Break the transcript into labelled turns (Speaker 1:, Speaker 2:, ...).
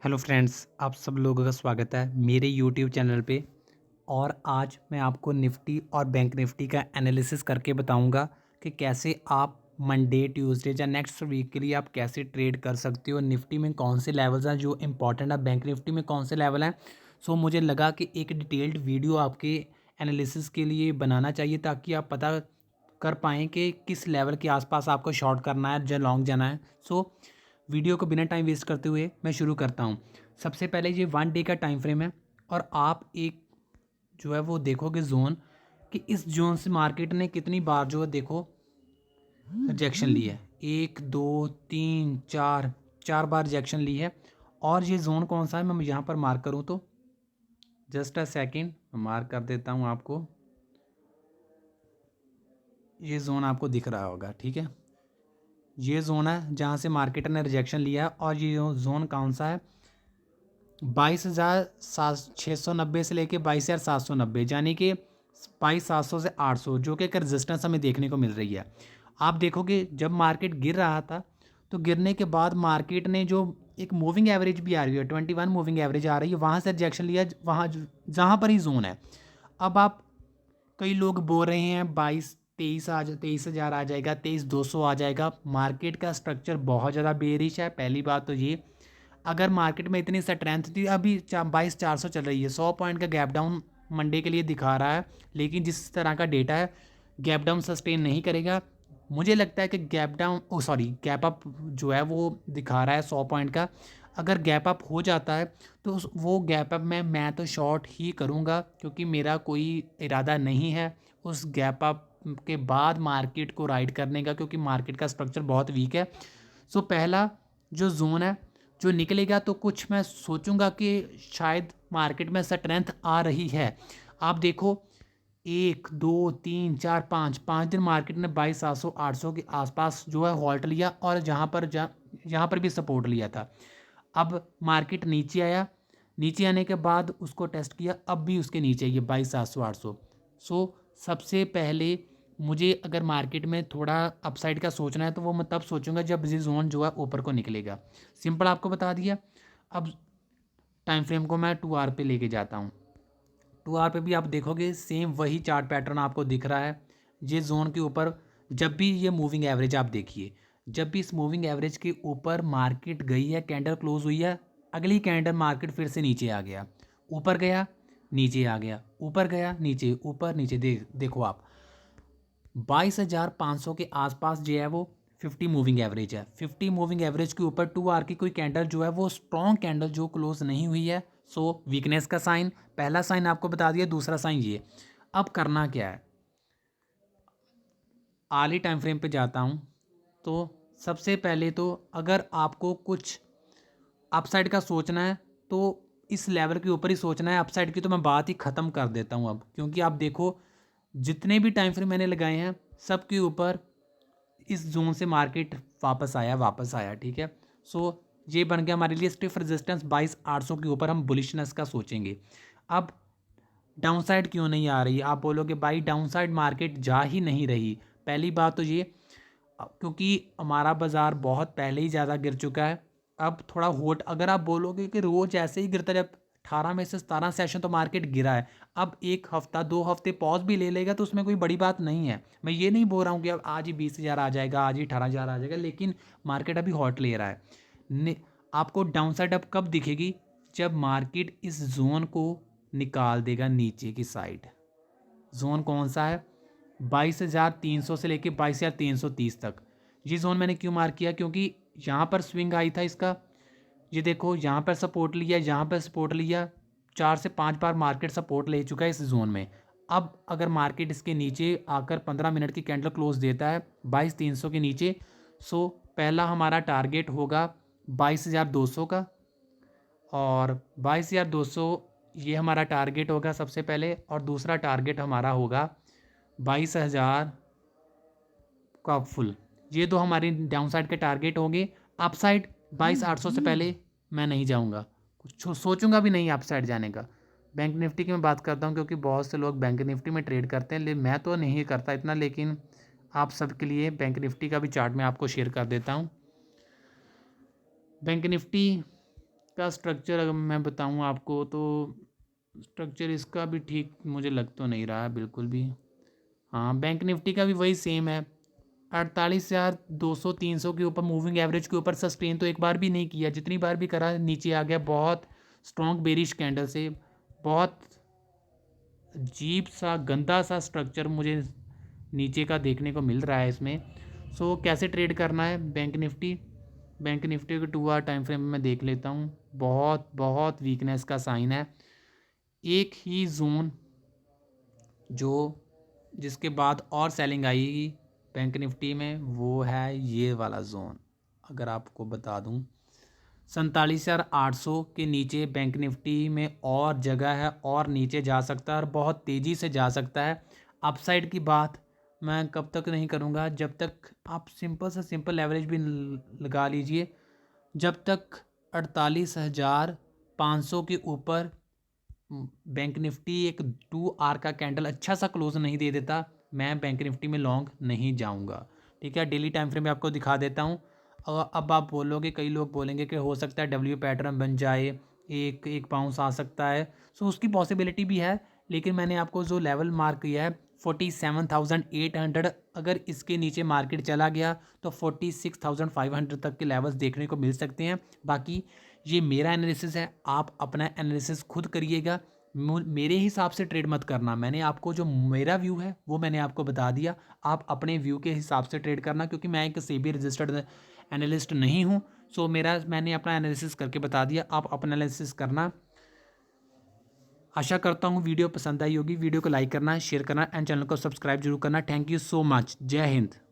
Speaker 1: Hello friends, आप सब लोगों का स्वागत है मेरे यूट्यूब चैनल पे। और आज मैं आपको निफ्टी और बैंक निफ्टी का एनालिसिस करके बताऊंगा कि कैसे आप मंडे ट्यूसडे या नेक्स्ट वीक के लिए आप कैसे ट्रेड कर सकते हो। निफ्टी में कौन से लेवल्स हैं जो इंपॉर्टेंट है, बैंक निफ्टी में कौन से लेवल हैं। सो मुझे लगा कि एक डिटेल्ड वीडियो आपके एनालिसिस के लिए बनाना चाहिए ताकि आप पता कर पाएँ कि किस लेवल के आसपास आपको शॉर्ट करना है या लॉन्ग जाना है। सो वीडियो को बिना टाइम वेस्ट करते हुए मैं शुरू करता हूँ। सबसे पहले ये 1 डे का टाइम फ्रेम है और आप एक जो है वो देखोगे जोन कि इस जोन से मार्केट ने कितनी बार जो है देखो रिजेक्शन ली है। 1 2 3 4 चार बार रिजेक्शन ली है। और ये जोन कौन सा है मैं यहाँ पर मार्क करूँ तो जस्ट अ सेकेंड मैं मार्क कर देता हूँ आपको। ये जोन आपको दिख रहा होगा, ठीक है। ये जोन है जहाँ से मार्केट ने रिजेक्शन लिया है और ये जोन कौन सा है 22,690 से लेके 22,790, यानी कि 22,700 से 800, जो कि एक रजिस्टेंस हमें देखने को मिल रही है। आप देखोगे जब मार्केट गिर रहा था तो गिरने के बाद मार्केट ने जो एक मूविंग एवरेज भी आ रही है 21 मूविंग एवरेज आ रही है, वहाँ से रिजेक्शन लिया, वहाँ जहाँ पर ही जोन है। अब आप कई लोग बोल रहे हैं 23,000 आ जाएगा, 23,200 आ जाएगा। मार्केट का स्ट्रक्चर बहुत ज़्यादा बेरिश है। पहली बात तो ये, अगर मार्केट में इतनी स्ट्रेंथ थी, अभी 22,400 चल रही है, 100 पॉइंट का गैप डाउन मंडे के लिए दिखा रहा है, लेकिन जिस तरह का डेटा है गैप डाउन सस्टेन नहीं करेगा। मुझे लगता है कि गैप डाउन गैप अप जो है वो दिखा रहा है 100 पॉइंट का। अगर गैप अप हो जाता है तो वो गैप अप में मैं तो शॉर्ट ही करूँगा, क्योंकि मेरा कोई इरादा नहीं है उस गैप अप के बाद मार्केट को राइड करने का, क्योंकि मार्केट का स्ट्रक्चर बहुत वीक है। सो पहला जो जोन है जो निकलेगा तो कुछ मैं सोचूंगा कि शायद मार्केट में स्ट्रेंथ आ रही है। आप देखो 1 2 3 4 5 दिन मार्केट ने 22,700 800 के आसपास जो है हॉल्ट लिया और यहाँ पर भी सपोर्ट लिया था। अब मार्केट नीचे आया, नीचे आने के बाद उसको टेस्ट किया, अब भी उसके नीचे ये 22,700 800। सो सबसे पहले मुझे अगर मार्केट में थोड़ा अपसाइड का सोचना है तो वो मैं तब सोचूंगा जब ये जोन जो है ऊपर को निकलेगा। सिंपल आपको बता दिया। अब टाइम फ्रेम को मैं 2 आवर पे लेके जाता हूँ। 2 आवर पे भी आप देखोगे सेम वही चार्ट पैटर्न आपको दिख रहा है। ये जोन के ऊपर जब भी ये मूविंग एवरेज आप देखिए, जब भी इस मूविंग एवरेज के ऊपर मार्केट गई है, कैंडल क्लोज हुई है, अगली कैंडल मार्केट फिर से नीचे आ गया, ऊपर गया नीचे आ गया, ऊपर गया नीचे, ऊपर नीचे। देखो आप 22,500 के आसपास जो है वो 50 मूविंग एवरेज है। 50 मूविंग एवरेज के ऊपर 2 आवर की कोई कैंडल जो है वो स्ट्रॉन्ग कैंडल जो क्लोज नहीं हुई है, सो वीकनेस का साइन। पहला साइन आपको बता दिया, दूसरा साइन ये। अब करना क्या है, आली टाइम फ्रेम पे जाता हूँ। तो सबसे पहले तो अगर आपको कुछ अपसाइड का सोचना है तो इस लेवल के ऊपर ही सोचना है। अपसाइड की तो मैं बात ही ख़त्म कर देता हूँ अब, क्योंकि आप देखो जितने भी टाइम फ्रेम मैंने लगाए हैं सबके ऊपर इस जोन से मार्केट वापस आया, ठीक है। सो ये बन गया हमारे लिए स्टिफ रेजिस्टेंस 22,800 के ऊपर हम बुलिशनेस का सोचेंगे। अब डाउनसाइड क्यों नहीं आ रही, आप बोलोगे भाई डाउनसाइड मार्केट जा ही नहीं रही। पहली बात तो ये, क्योंकि हमारा बाज़ार बहुत पहले ही ज़्यादा गिर चुका है। अब थोड़ा होट, अगर आप बोलोगे कि रोज़ ऐसे ही गिरता, जब 18 में से 17 सेशन तो मार्केट गिरा है, अब 1 हफ्ता 2 हफ्ते पॉज भी ले लेगा तो उसमें कोई बड़ी बात नहीं है। मैं ये नहीं बोल रहा हूँ कि अब आज ही 20,000 आ जाएगा, आज ही 18,000 आ जाएगा, लेकिन मार्केट अभी हॉट ले रहा है। आपको डाउनसाइड अब कब दिखेगी, जब मार्केट इस जोन को निकाल देगा नीचे की साइड। जोन कौन सा है 22,300 से लेके 22,330 तक। ये जोन मैंने क्यों मार्क किया, क्योंकि यहाँ पर स्विंग आई था इसका। ये देखो यहाँ पर सपोर्ट लिया, यहाँ पर सपोर्ट लिया, 4 से 5 बार मार्केट सपोर्ट ले चुका है इस जोन में। अब अगर मार्केट इसके नीचे आकर 15 मिनट की कैंडल क्लोज देता है 22,300 के नीचे, सो पहला हमारा टारगेट होगा 22,200 का, और 22,200 ये हमारा टारगेट होगा सबसे पहले, और दूसरा टारगेट हमारा होगा 22,000 का फुल। ये दो हमारे डाउन साइड के टारगेट होंगे। अप साइड 22,800 से पहले मैं नहीं जाऊंगा, कुछ सोचूंगा भी नहीं अप साइड जाने का। बैंक निफ्टी की मैं बात करता हूँ, क्योंकि बहुत से लोग बैंक निफ्टी में ट्रेड करते हैं, लेकिन मैं तो नहीं करता इतना, लेकिन आप सबके लिए बैंक निफ्टी का भी चार्ट मैं आपको शेयर कर देता हूँ। बैंक निफ्टी इसका स्ट्रक्चर अगर मैं बताऊं आपको तो स्ट्रक्चर इसका भी ठीक मुझे लग तो नहीं रहा है बिल्कुल भी। हाँ, बैंक निफ्टी का भी वही सेम है, 48,200 के ऊपर मूविंग एवरेज के ऊपर सस्टेन तो एक बार भी नहीं किया, जितनी बार भी करा नीचे आ गया। बहुत स्ट्रॉन्ग बेरिश कैंडल से, बहुत अजीब सा गंदा सा स्ट्रक्चर मुझे नीचे का देखने को मिल रहा है इसमें। सो कैसे ट्रेड करना है बैंक निफ्टी? बैंक निफ्टी को 2 आवर टाइम फ्रेम में मैं देख लेता हूँ। बहुत बहुत वीकनेस का साइन है। एक ही जोन जो जिसके बाद और सेलिंग आएगी बैंक निफ्टी में, वो है ये वाला जोन। अगर आपको बता दूं, 47,800 के नीचे बैंक निफ्टी में और जगह है, और नीचे जा सकता है और बहुत तेज़ी से जा सकता है। अपसाइड की बात मैं कब तक नहीं करूँगा, जब तक आप सिंपल से सिंपल एवरेज भी लगा लीजिए, जब तक 48,500 के ऊपर बैंक निफ्टी एक 2 आर का कैंडल अच्छा सा क्लोज नहीं दे देता, मैं बैंक निफ्टी में लॉन्ग नहीं जाऊंगा। ठीक है, डेली टाइम फ्रेम में आपको दिखा देता हूँ। और अब आप बोलोगे, कई लोग बोलेंगे कि हो सकता है डब्ल्यू पैटर्न बन जाए, एक एक बाउंस आ सकता है। सो उसकी पॉसिबिलिटी भी है, लेकिन मैंने आपको जो लेवल मार्क किया है 47,800, अगर इसके नीचे मार्केट चला गया तो 46,500 तक के लेवल्स देखने को मिल सकते हैं। बाकी ये मेरा एनालिसिस है, आप अपना एनालिसिस खुद करिएगा। मेरे हिसाब से ट्रेड मत करना। मैंने आपको जो मेरा व्यू है वो मैंने आपको बता दिया, आप अपने व्यू के हिसाब से ट्रेड करना, क्योंकि मैं एक सेबी रजिस्टर्ड एनालिस्ट नहीं हूँ। सो मैंने अपना एनालिसिस करके बता दिया, आप अपना एनालिसिस करना। आशा करता हूँ वीडियो पसंद आई होगी। वीडियो को लाइक करना, शेयर करना एंड चैनल को सब्सक्राइब जरूर करना। Thank you so much. जय हिंद।